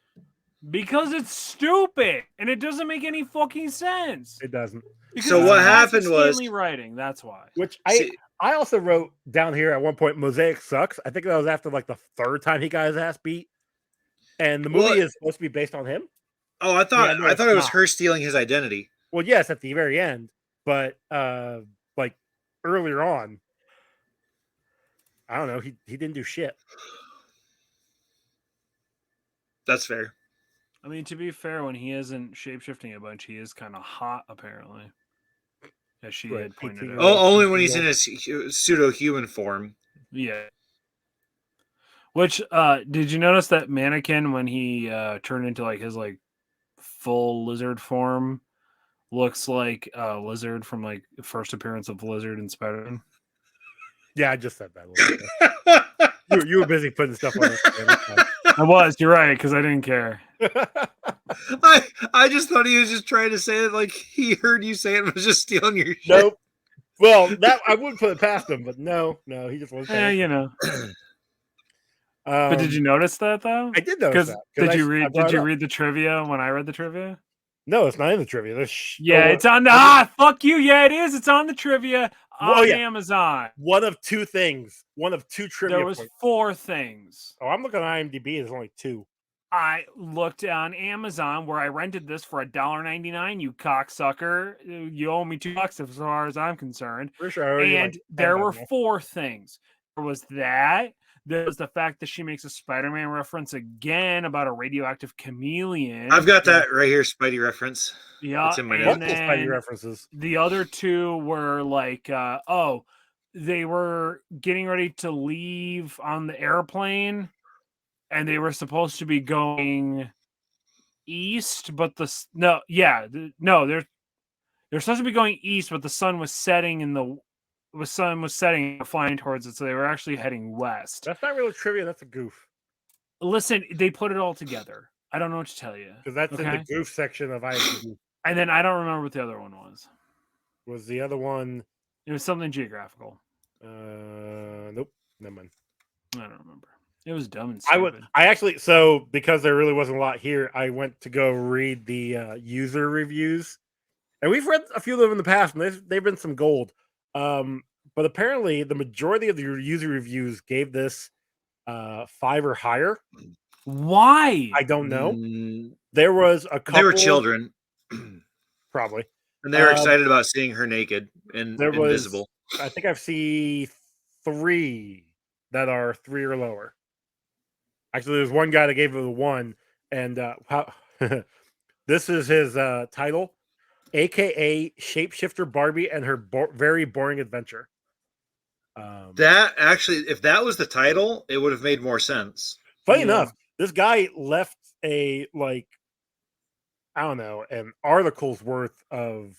Because it's stupid and it doesn't make any fucking sense. It doesn't. Because So it's what classic happened was- Stanley writing. That's why. Which See- I also wrote down here at one point, Mosaic sucks. I think that was after like the third time he got his ass beat. And the movie Well- is supposed to be based on him. Oh, I thought Yeah, no, I it's thought it was not. her stealing his identity. Well, yes, at the very end, but like earlier on, I don't know. He didn't do shit. That's fair. I mean, to be fair, when he isn't shapeshifting a bunch, he is kind of hot, apparently. As she Right, had pointed 18 out. year old. Oh, only when he's in his pseudo-human form. Yeah. Which did you notice that Mannequin when he turned into like his like full lizard form looks like a lizard from like first appearance of Lizard and Spider-Man? Yeah, I just said that a little bit. You were busy putting stuff on Instagram. I was, you're right, because I didn't care. I just thought he was just trying to say it like he heard you say it and was just stealing your shit. Nope. Well, that I wouldn't put it past him, but no, he just wasn't. Yeah, you know. But did you notice that though? I did notice that. Did you I read? brought Did it you up. read the trivia when I read the trivia? No, it's not in the trivia. Yeah, it's on the fuck you. Yeah, it is. It's on the trivia on Amazon. One of two things. One of two trivia. There was points. 4 things. Oh, I'm looking at IMDb. There's only 2. I looked on Amazon where I rented this for $1.99. You cocksucker! You owe me $2 as far as I'm concerned. Pretty sure I already, And like, there had were that. 4 things. was that. There was the fact that she makes a Spider-Man reference again about a radioactive chameleon. I've got that right here, Spidey reference. Yeah, It's in my and notes. Multiple Spidey references. the other two were like, they were getting ready to leave on the airplane, and they were supposed to be going east, but they're supposed to be going east, but the sun was setting flying towards it, so they were actually heading west. That's not really trivia. That's a goof. Listen, they put it all together. I don't know what to tell you. Because that's in the goof section of IMDb. And then I don't remember what the other one was. Was the other one? It was something geographical. Nope. Never mind. I don't remember. It was dumb and stupid. Because there really wasn't a lot here, I went to go read the user reviews. And we've read a few of them in the past, and they've been some gold. But apparently, the majority of the user reviews gave this 5 or higher. Why? I don't know. There was a couple. They were children. Probably. And they were excited about seeing her naked and invisible. I think I've seen 3 that are 3 or lower. Actually, there's one guy that gave it a 1. And this is his title. AKA Shapeshifter Barbie and her very boring adventure. That actually, if that was the title, it would have made more sense. Funny enough, this guy left an article's worth of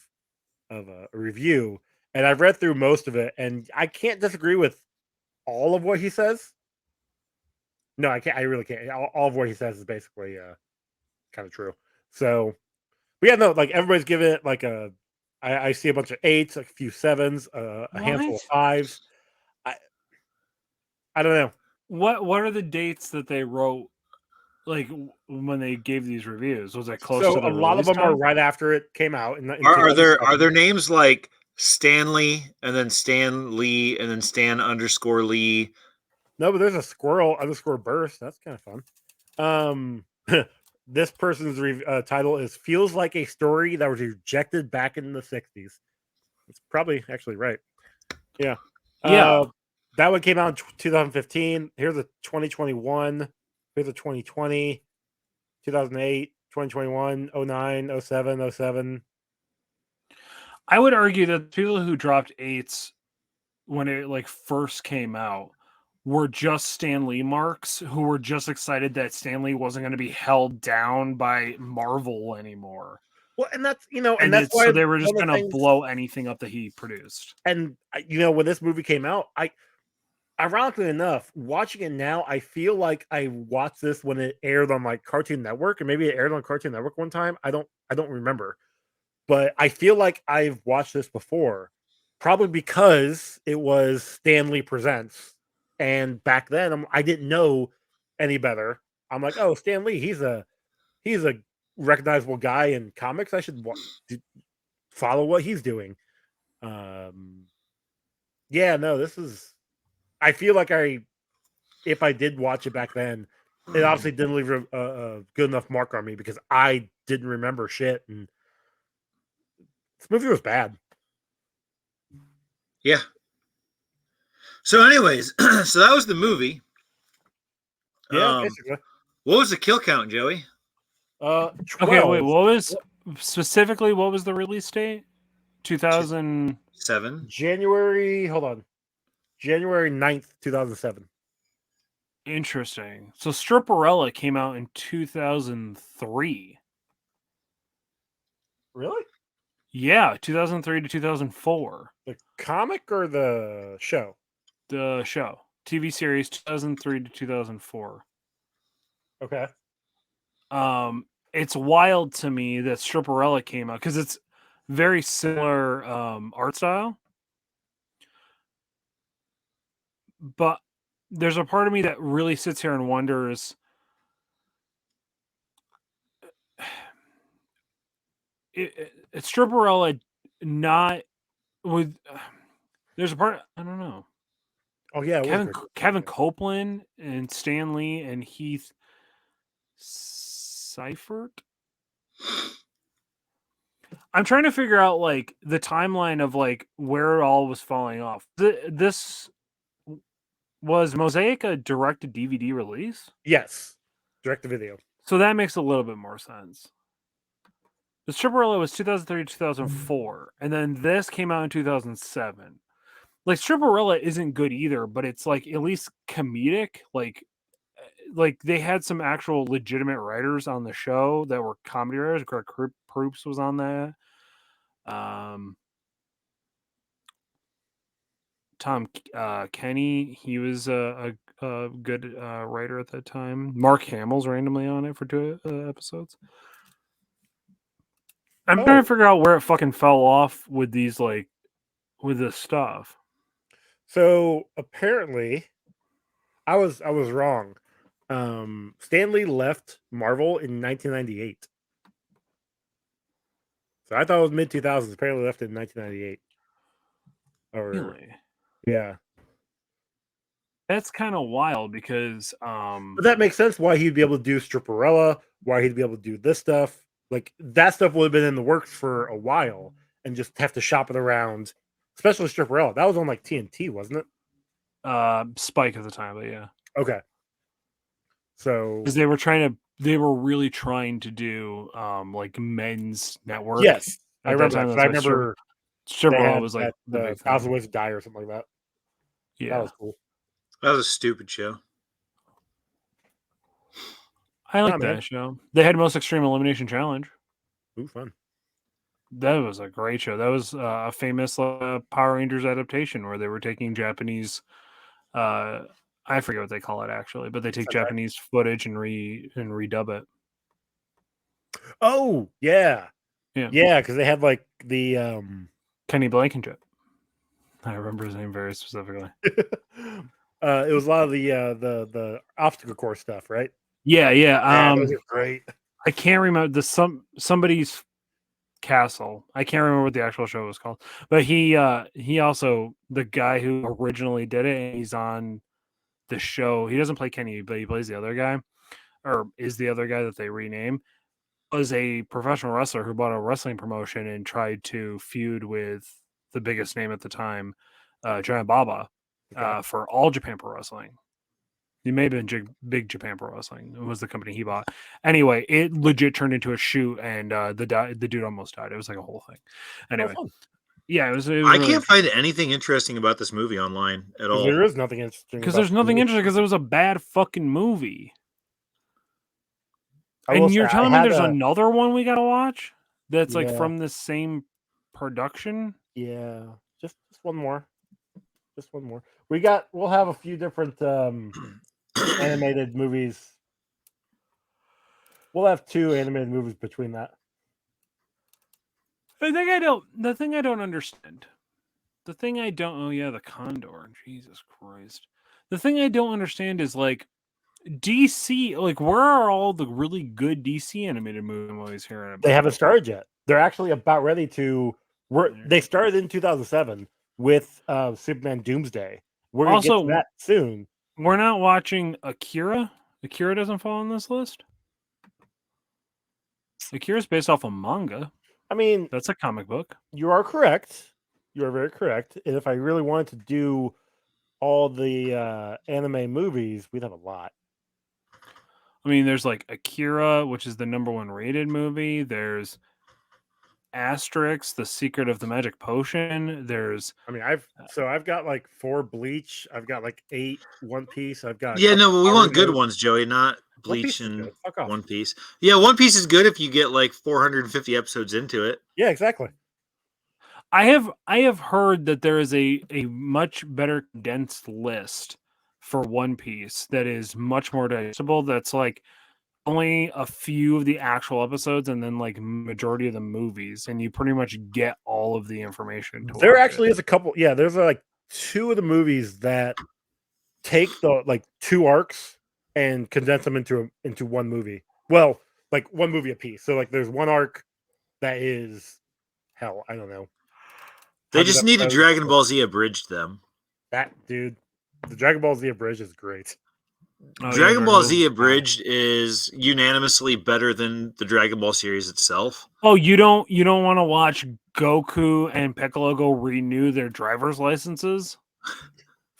a review, and I've read through most of it, and I can't disagree with all of what he says. No, I can't. I really can't. All of what he says is basically kind of true. So. But yeah, no, like everybody's giving it like I see a bunch of 8s, a few 7s, a handful of 5s. I don't know. What are the dates that they wrote, like when they gave these reviews? Was it close to the a lot of them time? are right after it came out. Are there names like Stanley and then Stan Lee and then Stan_Lee? No, but there's a squirrel_burst. That's kind of fun. This person's title is "Feels Like a Story That Was Rejected Back in the 60s." It's probably actually right. Yeah. Yeah. That one came out in 2015. Here's a 2021. Here's a 2020, 2008, 2021, 09, 07, 07. I would argue that people who dropped 8s when it like first came out were just Stan Lee marks who were just excited that Stan Lee wasn't going to be held down by Marvel anymore. Well, and that's that's why so they were just going to blow anything up that he produced. And when this movie came out, ironically enough, watching it now, I feel like I watched this when it aired on like Cartoon Network, and maybe it aired on Cartoon Network one time. I don't remember, but I feel like I've watched this before, probably because it was Stan Lee Presents. And back then, I didn't know any better. I'm like, oh, Stan Lee, he's a recognizable guy in comics. I should follow what he's doing. Yeah, no, this is. I feel like if I did watch it back then, it obviously didn't leave a good enough mark on me because I didn't remember shit, and this movie was bad. Yeah. So, anyways, so that was the movie. Yeah, basically. What was the kill count, Joey? 12. Okay, wait. What was the release date? 2007. January 9th, 2007. Interesting. So Stripperella came out in 2003. Really? Yeah, 2003 to 2004. The comic or the show? The show. TV series 2003 to 2004. Okay. It's wild to me that Stripperella came out because it's very similar art style. But there's a part of me that really sits here and wonders it's Stripperella not with there's a part I don't know. Oh yeah, Kevin Copeland and Stan Lee and Heath Seifert. I'm trying to figure out like the timeline of like where it all was falling off. This Was Mosaic a direct-to-DVD release? Yes, direct to video. So that makes a little bit more sense. The Stripperella was 2003 to 2004, and then this came out in 2007. Like Stripperella isn't good either, but it's like at least comedic. Like they had some actual legitimate writers on the show that were comedy writers. Greg Proops was on that. Tom Kenny, he was a good writer at that time. Mark Hamill's randomly on it for 2 episodes. I'm trying to figure out where it fucking fell off with these, like, with this stuff. So apparently, I was wrong. Stan Lee left Marvel in 1998. So I thought it was mid 2000s. Apparently, left in 1998. Really? Yeah. That's kind of wild because but that makes sense why he'd be able to do Stripperella, why he'd be able to do this stuff. Like that stuff would have been in the works for a while and just have to shop it around, especially Stripperella. That was on like TNT, wasn't it? Spike at the time, but yeah. Okay. So because they were really trying to do like men's network. Yes. I At that remember time, that. I remember Stripperella was like the big Thousand thing. Ways to Die or something like that. Yeah. That was cool. That was a stupid show. I like that show. They had Most Extreme Elimination Challenge. Ooh, fun. That was a great show. That was a famous Power Rangers adaptation where they were taking Japanese. I forget what they call it actually, but they take Japanese footage and redub it. Oh yeah, yeah, because they had like the Kenny Blankenship. I remember his name very specifically. It was a lot of the obstacle course stuff, right? Yeah. Those are great. I can't remember somebody's castle. I can't remember what the actual show was called, but he also, the guy who originally did it, and he's on the show. He doesn't play Kenny, but he plays the other guy, or is the other guy that they rename. Was a professional wrestler who bought a wrestling promotion and tried to feud with the biggest name at the time, Giant Baba, for All Japan Pro Wrestling. He may have been Big Japan Pro Wrestling. It was the company he bought. Anyway, it legit turned into a shoot, and the dude almost died. It was like a whole thing. Anyway, yeah, it was I can't find anything interesting about this movie online at all. There is nothing interesting. Because there's nothing interesting. Because it was a bad fucking movie. And you're telling me there's another one we gotta watch that's like from the same production? Yeah, just one more. Just one more. We'll have a few different animated movies. We'll have 2 animated movies between that. The thing I don't understand. Oh yeah, the Condor. Jesus Christ. The thing I don't understand is like DC, like where are all the really good DC animated movies here? They haven't started yet. They're actually about ready to. They started in 2007 with Superman Doomsday. We're gonna get to that soon. We're not watching Akira. Akira doesn't fall on this list. Akira's based off a manga. I mean, that's a comic book. You are correct. You are very correct. And if I really wanted to do all the anime movies, we'd have a lot. I mean, there's like Akira, which is the #1 rated movie. There's Asterix, The Secret of the Magic Potion. There's, I've got like 4 Bleach. I've got like 8 One Piece. I've got but we want good ones, Joey, not Bleach and One Piece. Yeah, One Piece is good if you get like 450 episodes into it. Yeah, exactly. I have heard that there is a much better condensed list for One Piece that is much more digestible. That's like only a few of the actual episodes and then like majority of the movies, and you pretty much get all of the information. There actually is a couple. Yeah, there's like 2 of the movies that take the like 2 arcs and condense them into one movie. Well, like 1 movie a piece. So like there's 1 arc that is hell. I don't know. They just need to Dragon Ball Z abridged them. That dude, the Dragon Ball Z abridged is great. Dragon Ball Z abridged is unanimously better than the Dragon Ball series itself. Oh, you don't want to watch Goku and Piccolo go renew their driver's licenses?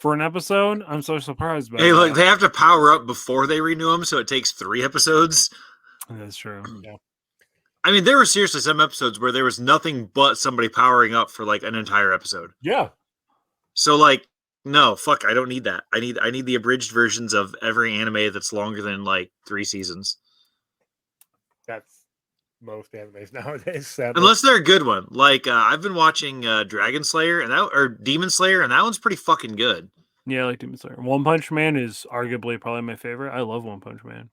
for an episode. I'm so surprised by Hey, that. look, they have to power up before they renew them, so it takes 3 episodes. That's true. Yeah. I mean, there were seriously some episodes where there was nothing but somebody powering up for like an entire episode. Yeah. So like, no, fuck, I don't need that. I need the abridged versions of every anime that's longer than like 3 seasons. That's most animes nowadays, sadly. Unless they're a good one. Like I've been watching Dragon Slayer or Demon Slayer, and that one's pretty fucking good. Yeah, I like Demon Slayer. One Punch Man is arguably probably my favorite. I love One Punch Man.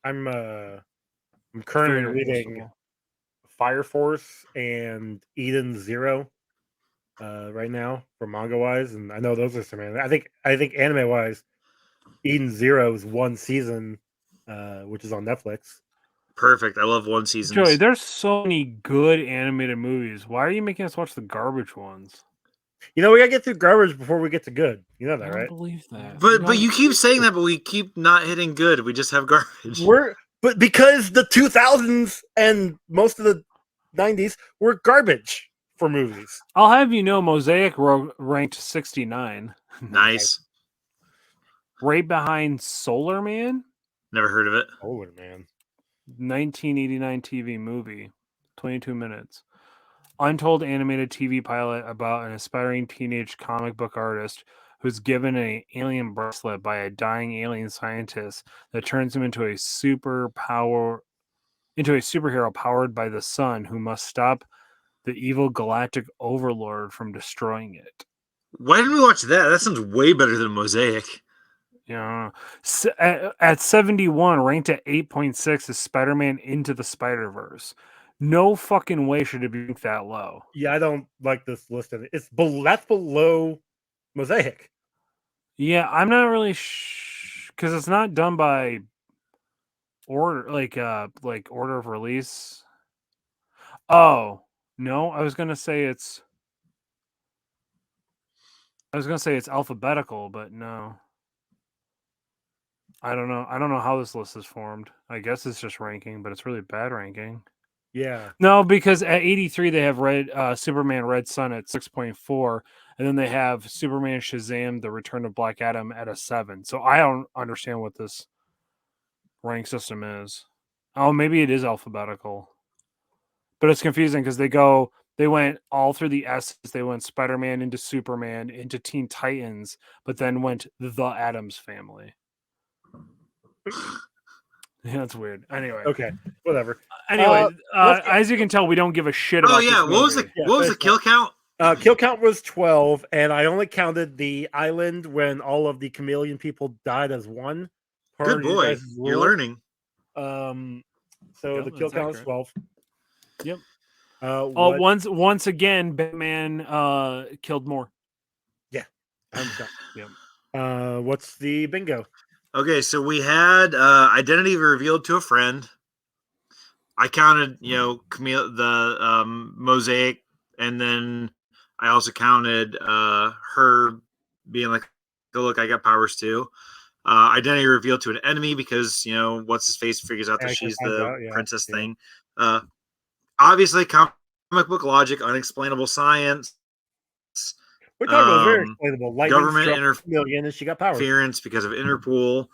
I'm currently Very reading versatile. Fire Force and Eden Zero right now for manga wise, and I know those are some anime. I think anime wise, Eden Zero is 1 season, which is on Netflix. Perfect. I love 1 season. Joey, there's so many good animated movies. Why are you making us watch the garbage ones? You know, we gotta get through garbage before we get to good. You know I that, don't right? believe that. But you keep saying that, but we keep not hitting good. We just have garbage. But because the 2000s and most of the 90s were garbage for movies. I'll have you know, Mosaic ranked 69, Nice. right behind Solar Man. Never heard of it. Oh man. 1989 TV movie, 22 minutes. Untold animated TV pilot about an aspiring teenage comic book artist who's given an alien bracelet by a dying alien scientist that turns him into a superhero powered by the sun who must stop the evil galactic overlord from destroying it. Why didn't we watch that? That sounds way better than Mosaic. Yeah. At 71, ranked at 8.6 is Spider-Man Into the Spider-Verse. No fucking way should it be ranked that low. Yeah, I don't like this list of it. That's below Mosaic. Yeah, I'm not really because it's not done by order, like order of release. Oh no, I was gonna say it's alphabetical, but no. I don't know. I don't know how this list is formed. I guess it's just ranking, but it's really bad ranking. Yeah. No, because at 83 they have Superman Red Sun at 6.4, and then they have Superman Shazam: The Return of Black Adam at a 7. So I don't understand what this rank system is. Oh, maybe it is alphabetical. But it's confusing because they went all through the S's. They went Spider-Man into Superman into Teen Titans, but then went the Addams Family. Yeah, that's weird. Anyway. Okay. Whatever. Anyway, let's get- as you can tell, we don't give a shit about Oh yeah, this movie. what was the kill count? Kill count was 12, and I only counted the island when all of the chameleon people died as one. Good boy, you're learning. So Yep, the kill that's count was accurate. 12. Yep. What- Once again, Batman killed more. Yep. What's the bingo? Okay, so we had identity revealed to a friend. I counted, the Mosaic, and then I also counted her being like, "Oh look, I got powers too." Identity revealed to an enemy because what's his face figures out that Yeah, she's finds the out, yeah, princess yeah. thing. Obviously, comic book logic, unexplainable science. We're talking about very explainable. Lightning government struck a chameleon, and she got powers. interference because of Interpol.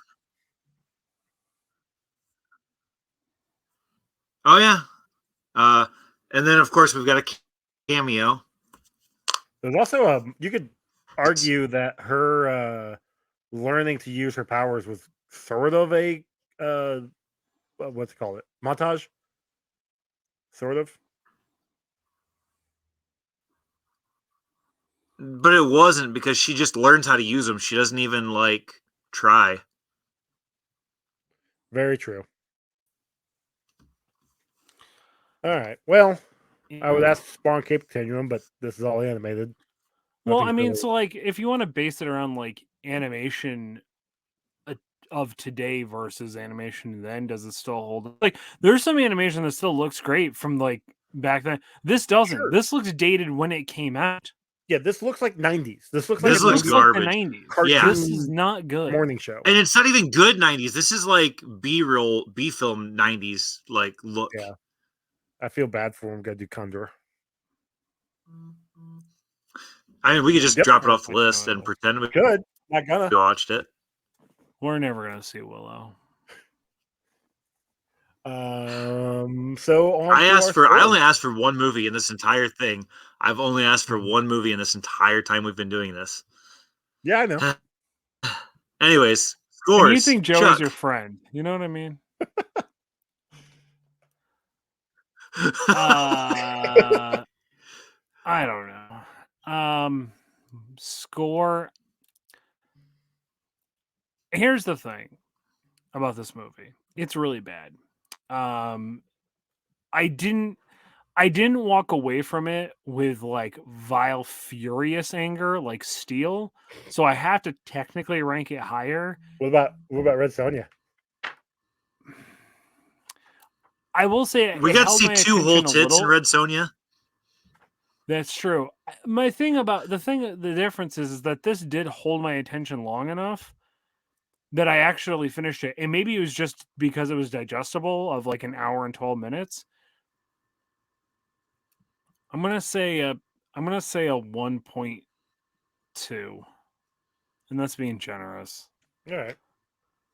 Oh yeah, and then of course we've got a cameo. There's also you could argue that her learning to use her powers was sort of a what's it called? Montage? Sort of. But it wasn't because she just learns how to use them. She doesn't even try. Very true. All right. Well, I would ask Spawn Cape Continuum, but this is all animated. Well, Nothing's I mean, really- so if you want to base it around animation of today versus animation then, does it still hold? There's some animation that still looks great from back then. This doesn't. Sure. This looks dated when it came out. Yeah, this looks like 90s. This looks This like looks a 90s garbage. Like the 90s. cartoon Yeah. This is not good. morning show. And it's not even good 90s. This is like B-roll, B-film 90s look. Yeah. I feel bad for him. Gotta do Condor. I mean, we could just drop it off the list and pretend we Good. Not gonna. watched it. We're never gonna see Willow. So on I only asked for one movie in this entire thing. I've only asked for one movie in this entire time we've been doing this. Yeah, I know. Anyways, scores. And you think Joey's Chuck. your friend? You know what I mean? I don't know. Score. Here's the thing about this movie. It's really bad. I didn't walk away from it with like vile, furious anger like Steel. So I have to technically rank it higher. What about Red Sonja? I will say we got to see 2 whole tits in Red Sonja. That's true. The difference is that this did hold my attention long enough that I actually finished it. And maybe it was just because it was digestible of like an hour and 12 minutes. I'm gonna say a 1.2. And that's being generous. All right.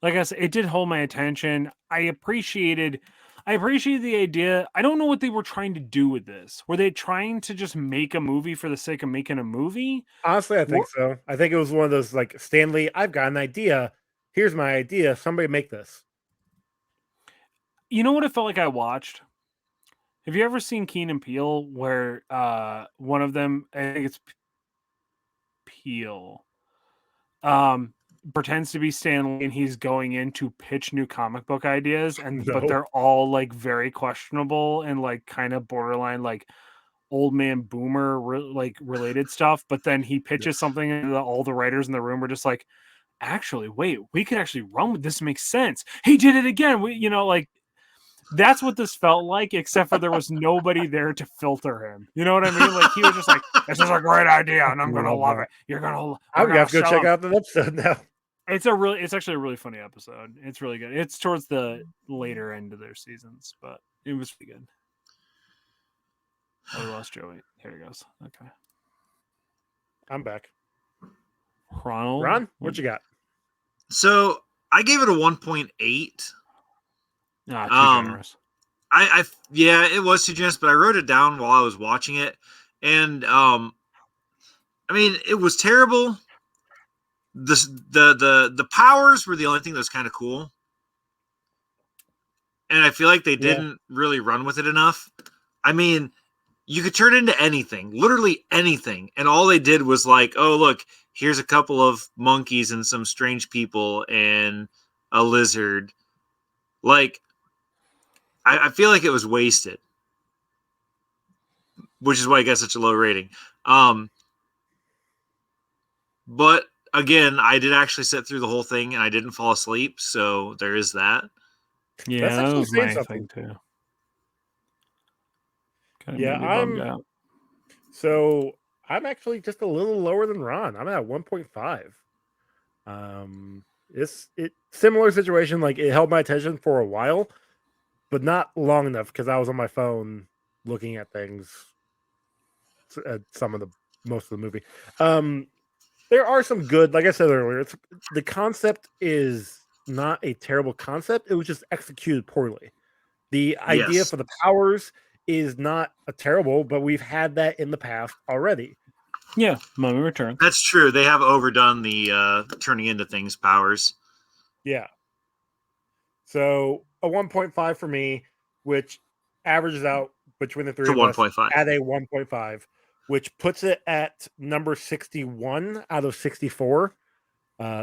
Like I said, it did hold my attention. I appreciated the idea. I don't know what they were trying to do with this. Were they trying to just make a movie for the sake of making a movie? Honestly, I think so. I think it was one of those like, Stanley, I've got an idea. Here's my idea. Somebody make this. You know what it felt like I watched? Have you ever seen Keen and Peele where one of them, I think it's Peele, pretends to be Stanley and he's going in to pitch new comic book ideas but they're all like very questionable and like kind of borderline like old man boomer related stuff, but then he pitches something and all the writers in the room were just like, actually wait, we could actually run with this, makes sense, he did it again, that's what this felt like, except for there was nobody there to filter him. You know what I mean? Like he was just like, "This is a great idea, and I'm gonna love it. You're gonna." I'm gonna have to go check out the episode now. It's actually a really funny episode. It's really good. It's towards the later end of their seasons, but it was pretty good. Oh, we lost Joey. Here he goes. Okay, I'm back. Ron, what you got? So I gave it a 1.8. Too generous. Yeah, it was too generous, but I wrote it down while I was watching it, and I mean, it was terrible. The powers were the only thing that was kind of cool, and I feel like they didn't really run with it enough. I mean, you could turn into anything, literally anything, and all they did was like, oh look, here's a couple of monkeys and some strange people and a lizard, like. I feel like it was wasted, which is why I got such a low rating. But again, I did actually sit through the whole thing and I didn't fall asleep, so there is that. Yeah, that was my thing too. So I'm actually just a little lower than Ron. I'm at 1.5. It's similar situation. Like it held my attention for a while, but not long enough because I was on my phone looking at things. At most of the movie. There are some good, like I said earlier, the concept is not a terrible concept. It was just executed poorly. The idea for the powers is not a terrible, but we've had that in the past already. Yeah, Mummy Returns. That's true. They have overdone the turning into things powers. Yeah. So a 1.5 for me, which averages out between the three of us at a 1.5, which puts it at number 61 out of 64,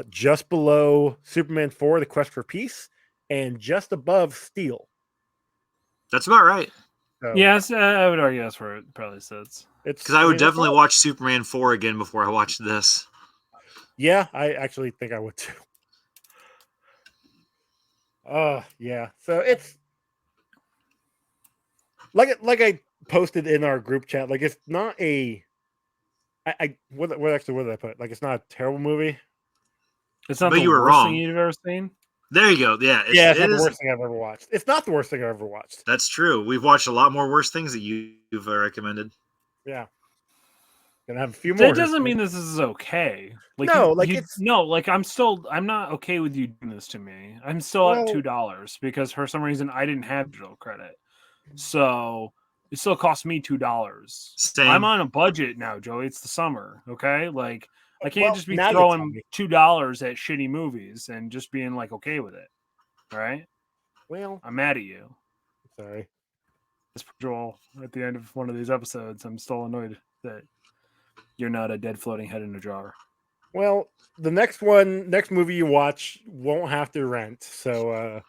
just below Superman 4, The Quest for Peace, and just above Steel. That's about right. So, yes, I would argue that's where it probably sits. Because I would definitely watch Superman 4 again before I watched this. Yeah, I actually think I would too. Yeah. So it's like I posted in our group chat. Like it's not a. What did I put? Like it's not a terrible movie. It's not the worst thing you've ever seen. There you go. Yeah. It's not the worst thing I've ever watched. It's not the worst thing I've ever watched. That's true. We've watched a lot more worse things that you've recommended. Yeah. Gonna have a few more. That doesn't mean this is okay. Like No, like it's I'm not okay with you doing this to me. I'm still at Well- $2 because for some reason I didn't have digital credit. So it still cost me $2. Same. I'm on a budget now, Joey. It's the summer, okay? Like I can't Well, just be now you tell throwing me. $2 at shitty movies and just being like okay with it. All right? Well, I'm mad at you. sorry. As per Joel, at the end of one of these episodes, I'm still annoyed that you're not a dead floating head in a jar. Well, the next movie you watch won't have to rent. So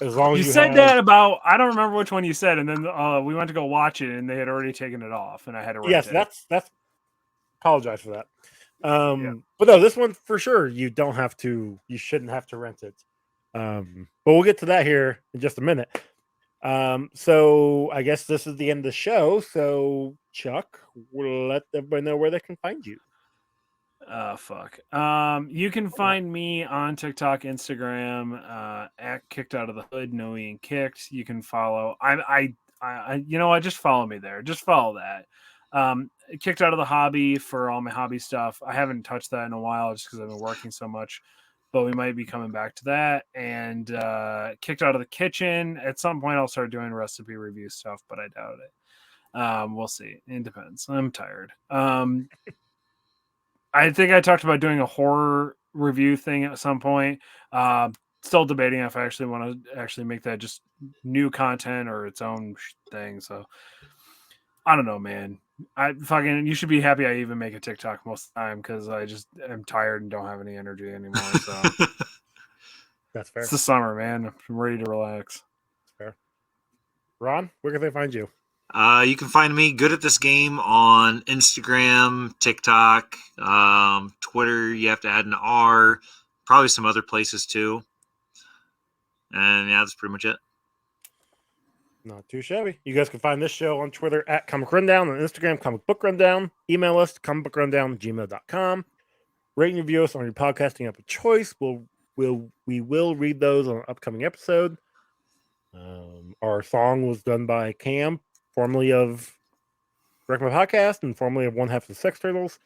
as long as You you said have, that about I don't remember which one you said, and then we went to go watch it, and they had already taken it off, and I had to rent yes, it. that's apologize for that. But no, this one for sure you shouldn't have to rent it. But we'll get to that here in just a minute. So I guess this is the end of the show. So Chuck, we'll let everybody know where they can find you. Fuck. You can find me on TikTok, Instagram, at Kicked Out of the Hood, No Ian Kicked. You can follow. I you know what? Just follow me there. Just follow that. Kicked Out of the Hobby for all my hobby stuff. I haven't touched that in a while just because I've been working so much, but we might be coming back to that. And Kicked Out of the Kitchen. At some point, I'll start doing recipe review stuff, but I doubt it. We'll see. It depends. I'm tired. I think I talked about doing a horror review thing at some point. Still debating if I actually want to actually make that just new content or its own thing. So I don't know, man. You should be happy I even make a TikTok most of the time because I just am tired and don't have any energy anymore. So That's fair. it's the summer, man. I'm ready to relax. Fair. Ron, where can they find you? You can find me good at this game on Instagram, TikTok, Twitter. You have to add an R, probably some other places too. And yeah, that's pretty much it. Not too shabby. You guys can find this show on Twitter at Comic Rundown, on Instagram, Comic Book Rundown. Email us, comicbookrundown@gmail.com. Rate and review us on your podcasting app of choice. We will read those on an upcoming episode. Our song was done by Cam, formerly of Wreck My Podcast and formerly of One Half of the Sex Turtles.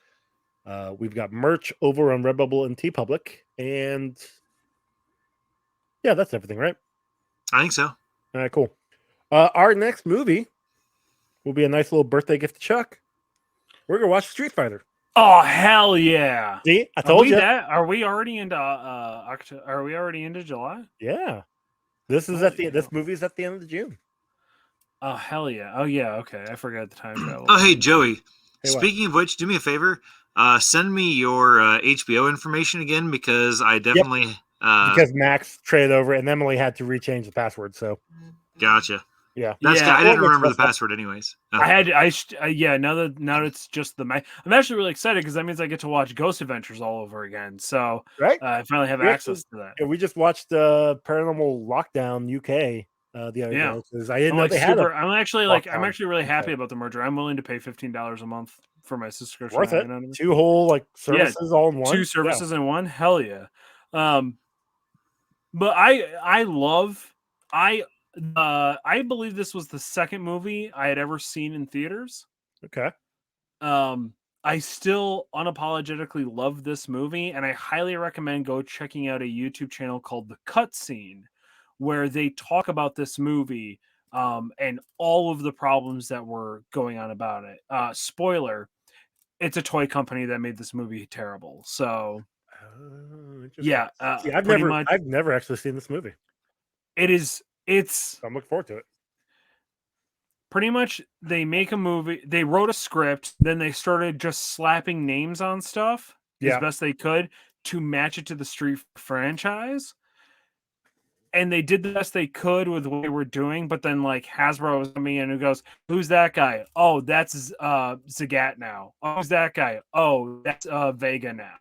We've got merch over on Redbubble and TeePublic. And yeah, that's everything, right? I think so. All right, cool. Our next movie will be a nice little birthday gift to Chuck. We're going to watch Street Fighter. Oh hell yeah! See, I told you. Are we already into October? Are we already into July? Yeah. This movie's at the end of June. Oh hell yeah! Oh yeah. Okay, I forgot the time travel. Oh hey Joey. Hey, Speaking of which, do me a favor. Send me your HBO information again because I definitely because Max traded over and Emily had to rechange the password. So gotcha. yeah, That's good. I didn't remember the password anyways. Now that it's just the Mac. I'm actually really excited because that means I get to watch Ghost Adventures all over again. So right. I finally have access to that. Yeah, we just watched Paranormal Lockdown UK the other day because I didn't know they had it. I'm actually really happy about the merger. I'm willing to pay $15 a month for my subscription. Worth it. You know what I mean? 2 whole services all in one. 2 services in one. Hell yeah. But I believe this was the second movie I had ever seen in theaters. Okay. I still unapologetically love this movie, and I highly recommend go checking out a YouTube channel called The Cutscene, where they talk about this movie and all of the problems that were going on about it. Spoiler, it's a toy company that made this movie terrible. So yeah, see, I've never actually seen this movie. It's I'm looking forward to it. Pretty much they make a movie, they wrote a script, then they started just slapping names on stuff as best they could to match it to the Street franchise. And they did the best they could with what they were doing, but then like Hasbro was coming in and goes, "Who's that guy? Oh, that's Zagat now. Oh, who's that guy? Oh, that's Vega now."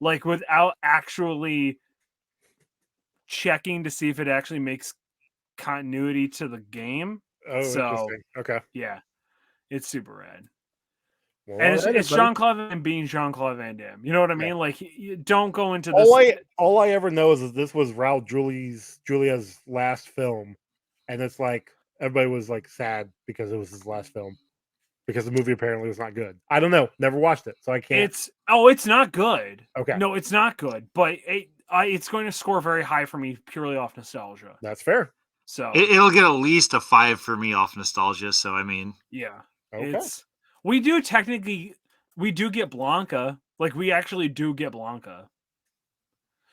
Like without actually checking to see if it actually makes continuity to the game. Oh, so interesting. Okay. Yeah, it's super rad. Well, and it's Jean-Claude Van Damme being Jean-Claude Van Damme. You know what I mean? Like, you don't go into this. All I ever know is that this was Raul Julia's last film, and it's like everybody was like sad because it was his last film because the movie apparently was not good. I don't know. Never watched it, so I can't. It's not good. Okay. No, it's not good, but it's going to score very high for me purely off nostalgia. That's fair. So It'll get at least a 5 for me off nostalgia. So I mean, yeah, Okay. we do get Blanca. Like we actually do get Blanca.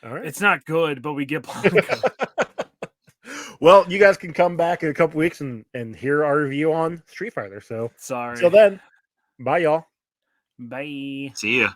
All right. It's not good, but we get Blanca. Well, you guys can come back in a couple weeks and hear our review on Street Fighter. So Sorry. until then, bye, y'all. Bye. see ya.